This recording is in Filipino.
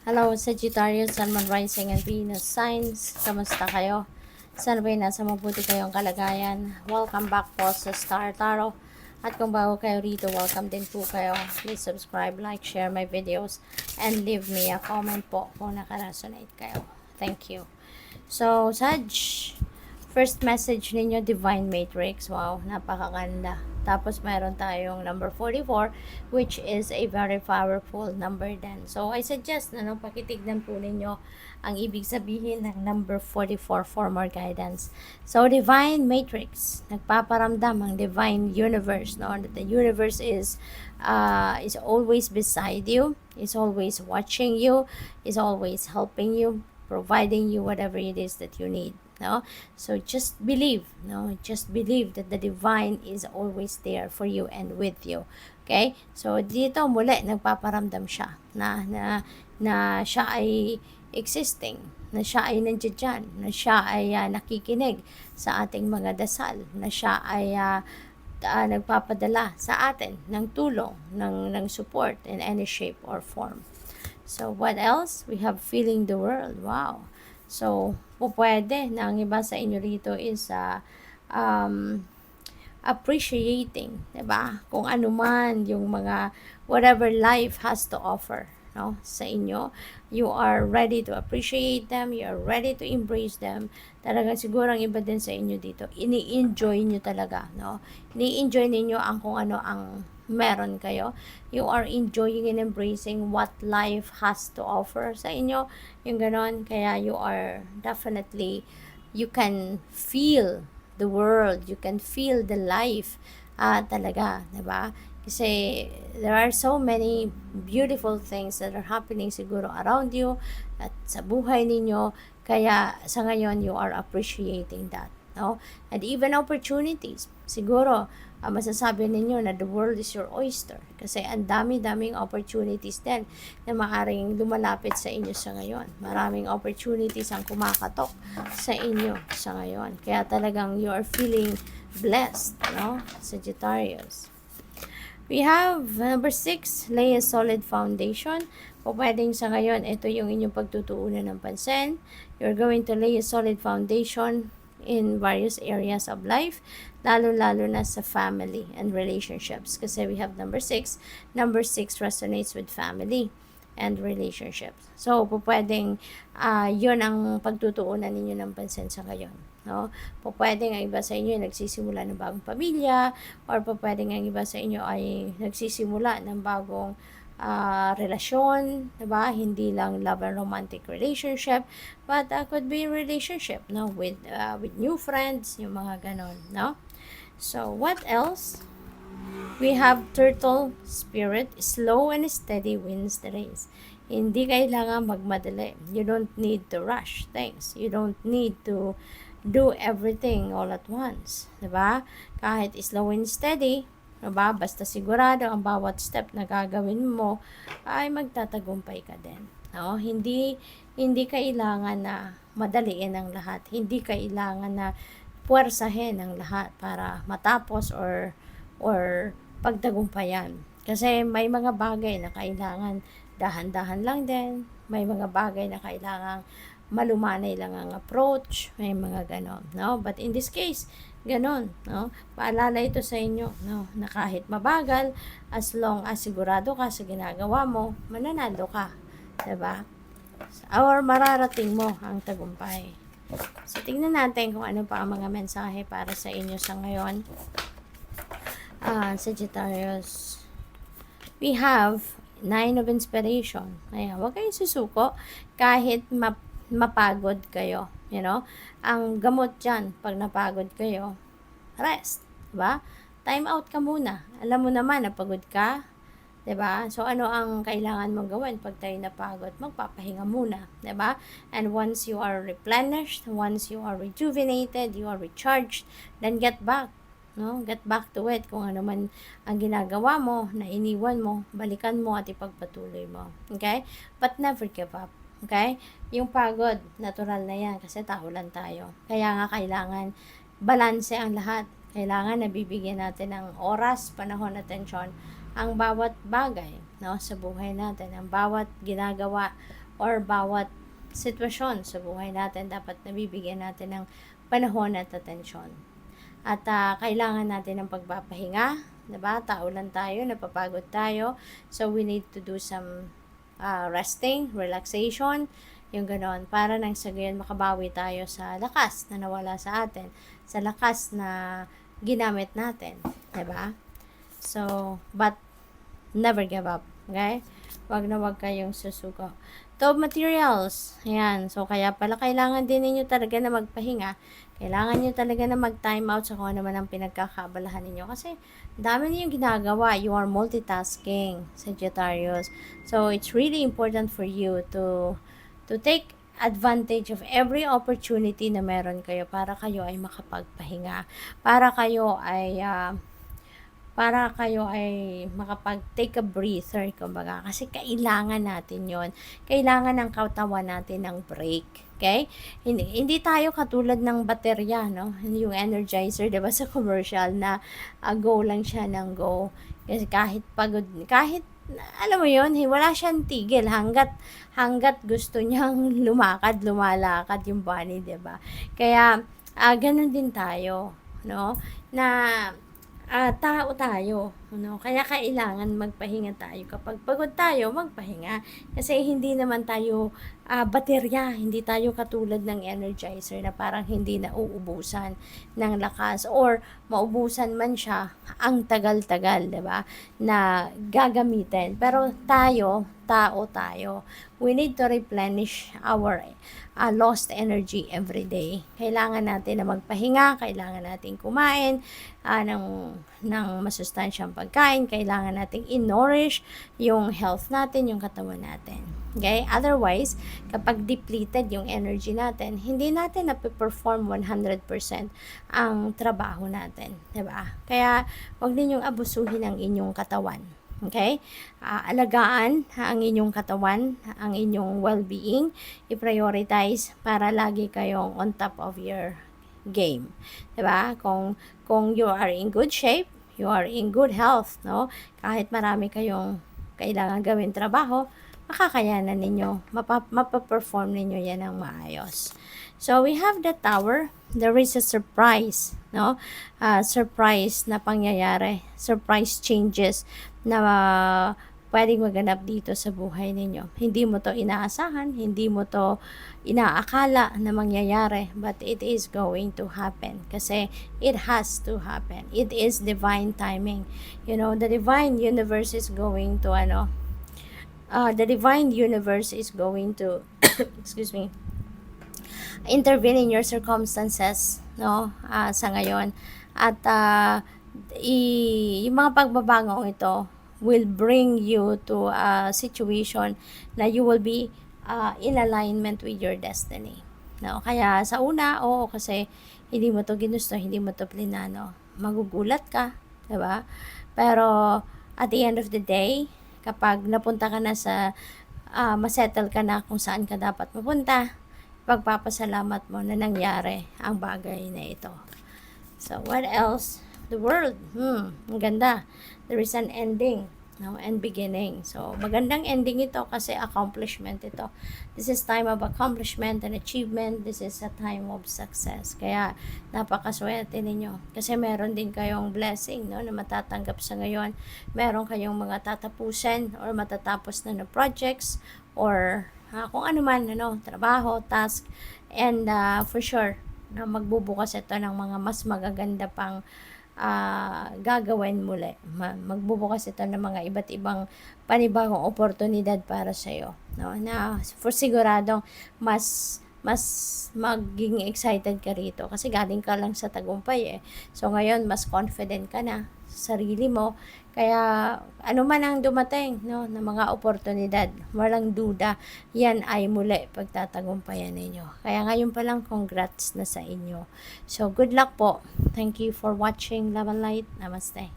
Hello, Sagittarius, Sun, Moon, Rising, and Venus signs. Kamusta kayo? Sana ba'y nasa mabuti kayong kalagayan? Welcome back po sa Star Tarot. At kung bago kayo rito, welcome din po kayo. Please subscribe, like, share my videos, and leave me a comment po kung nakaresonate kayo. Thank you. So, Sag, first message ninyo, Divine Matrix. Wow, napakaganda. Tapos, mayroon tayong number 44, which is a very powerful number din. So, I suggest na pakitignan po ninyo ang ibig sabihin ng number 44 for more guidance. So, Divine Matrix, nagpaparamdam ang Divine Universe, no? That the universe is always beside you, is always watching you, is always helping you, providing you whatever it is that you need. No, so just believe, no, just believe that the divine is always there for you and with you. Okay, so dito muli nagpaparamdam siya na siya ay existing, na siya ay nandiyan, na siya ay nakikinig sa ating mga dasal, na siya ay nagpapadala sa atin ng tulong, ng support in any shape or form. So what else? We have feeling the world. Wow. So, pwede na ang iba sa inyo rito is appreciating, diba? Kung ano man yung mga whatever life has to offer, no, sa inyo, you are ready to appreciate them, you are ready to embrace them. Talagang siguro ang iba din sa inyo dito, ini-enjoy nyo talaga, no? Ini-enjoy ninyo ang kung ano ang meron kayo. You are enjoying and embracing what life has to offer sa inyo. Yung ganon. Kaya you are definitely, you can feel the world. You can feel the life talaga. Diba? Kasi there are so many beautiful things that are happening siguro around you at sa buhay ninyo. Kaya sa ngayon, you are appreciating that. No? And even opportunities. Siguro, masasabi ninyo na the world is your oyster. Kasi ang dami-daming opportunities din na maaaring lumalapit sa inyo sa ngayon. Maraming opportunities ang kumakatok sa inyo sa ngayon. Kaya talagang you are feeling blessed, no? Sagittarius. We have number 6, lay a solid foundation. Pwedeng sa ngayon, ito yung inyong pagtutuunan ng pansin. You're going to lay a solid foundation in various areas of life, lalo-lalo na sa family and relationships. Kasi we have number 6. Number 6 resonates with family and relationships. So, pwedeng yun ang pagtutuunan ninyo ng pansin sa ngayon. No? Pwedeng ang iba sa inyo ay nagsisimula ng bagong pamilya, or pwedeng ang iba sa inyo ay nagsisimula ng bagong relasyon, diba? Hindi lang love and romantic relationship, but could be relationship, no, with new friends, yung mga ganon, no? So what else? We have turtle spirit, slow and steady wins the race. Hindi kailangan magmadali. You don't need to rush things. You don't need to do everything all at once, diba? Kahit slow and steady, diba? Basta sigurado ang bawat step na gagawin mo ay magtatagumpay ka din. No? Hindi kailangan na madaliin ang lahat. Hindi kailangan na puwersahin ang lahat para matapos or pagtagumpayan. Kasi may mga bagay na kailangan dahan-dahan lang din. May mga bagay na kailangan malumanay lang ang approach, may mga ganon, no? But in this case, ganon, no? Paalala ito sa inyo, no? Na kahit mabagal, as long as sigurado ka sa ginagawa mo, mananalo ka, diba? Or mararating mo ang tagumpay. So, tingnan natin kung ano pa ang mga mensahe para sa inyo sa ngayon. Sagittarius. We have 9 of inspiration. Ayan, huwag kayong susuko kahit mapagod kayo, you know. Ang gamot dyan, pag napagod kayo, rest, diba? Time out ka muna. Alam mo naman na pagod ka, diba? So, ano ang kailangan mong gawin pag tayo napagod? Magpapahinga muna, diba? And once you are replenished, once you are rejuvenated, you are recharged, then get back. No? Get back to it. Kung ano man ang ginagawa mo, na iniwan mo, balikan mo at ipagpatuloy mo. Okay? But never give up. Okay? Yung pagod, natural na yan kasi tao lang tayo. Kaya nga kailangan balanse ang lahat. Kailangan nabibigyan natin ng oras, panahon, atensyon ang bawat bagay, no, sa buhay natin. Ang bawat ginagawa or bawat sitwasyon sa buhay natin, dapat nabibigyan natin ng panahon at atensyon. At kailangan natin ng pagpapahinga, diba? Tao lang tayo, napapagod tayo. So, we need to do some resting, relaxation, yung ganon. Para nang sa gayon makabawi tayo sa lakas na nawala sa atin, sa lakas na ginamit natin, diba? So, but never give up, okay? Wag na wag kayong susuko. Top materials, ayan. So, kaya pala kailangan din ninyo talaga na magpahinga. Kailangan nyo talaga na mag-time out sa kung ano man ang pinagkakabalahan ninyo. Kasi, dami ninyong ginagawa. You are multitasking, Sagittarius. So, it's really important for you to take advantage of every opportunity na meron kayo para kayo ay makapagpahinga. Para kayo ay makapag-take a breather, kumbaga. Kasi kailangan natin yon. Kailangan ng katawan natin ng break. Okay? Hindi tayo katulad ng baterya, no? Yung Energizer, diba, sa commercial na go lang siya ng go. Kasi kahit pagod, kahit alam mo yon, wala siyang tigil hanggat gusto niyang lumalakad yung bunny, diba? Kaya, ganun din tayo, no? Na tao tayo, no? Kaya kailangan magpahinga tayo. Kapag pagod tayo, magpahinga. Kasi hindi naman tayo baterya, hindi tayo katulad ng Energizer na parang hindi na uubusan ng lakas or maubusan man siya ang tagal-tagal, 'di ba? Na gagamitin. Pero tayo, tao tayo. We need to replenish our lost energy every day. Kailangan natin na magpahinga, kailangan natin kumain ng masustansyang pagkain, kailangan natin in-nourish yung health natin, yung katawan natin. Okay? Otherwise, kapag depleted yung energy natin, hindi natin na-perform 100% ang trabaho natin. Diba? Kaya, huwag ninyong abusuhin ang inyong katawan. Okay? Alagaan ang inyong katawan, ang inyong well-being, i-prioritize para lagi kayong on top of your game. Diba? Kung you are in good shape, you are in good health, no? Kahit marami kayong kailangan gawin trabaho, makakayanan ninyo, mapaperform ninyo yan ng maayos. So, we have the Tower. There is a surprise, no? Surprise na pangyayari. Surprise changes na pwedeng maganap dito sa buhay ninyo. Hindi mo to inaasahan, hindi mo to inaakala na mangyayari, but it is going to happen kasi it has to happen. It is divine timing. You know, the divine universe is going to excuse me, intervene in your circumstances, no? Sa ngayon. At yung mga pagbabagong ito will bring you to a situation na you will be in alignment with your destiny. No? Kaya sa una, kasi hindi mo to ginusto, hindi mo to plinano. Magugulat ka, 'di ba? Pero at the end of the day, kapag napunta ka na sa masettle ka na kung saan ka dapat mapunta, pagpapasalamat mo na nangyari ang bagay na ito. So, what else? The world. Ang ganda. There is an ending, no? And beginning. So, magandang ending ito kasi accomplishment ito. This is time of accomplishment and achievement. This is a time of success. Kaya, napakaswerte ninyo. Kasi meron din kayong blessing, no? Na matatanggap sa ngayon. Meron kayong mga tatapusin or matatapos na projects or kung ano man, trabaho, task, and for sure, na magbubukas ito ng mga mas magaganda pang gagawin muli. Magbubukas ito ng mga iba't ibang panibagong oportunidad para sa iyo, no? Na for siguradong mas maging excited ka rito kasi galing ka lang sa tagumpay So ngayon mas confident ka na sa sarili mo. Kaya ano man ang dumating, no, na mga oportunidad, walang duda, yan ay muli pagtatagumpayan ninyo. Kaya ngayon pa lang, congrats na sa inyo. So good luck po. Thank you for watching Love and Light. Namaste.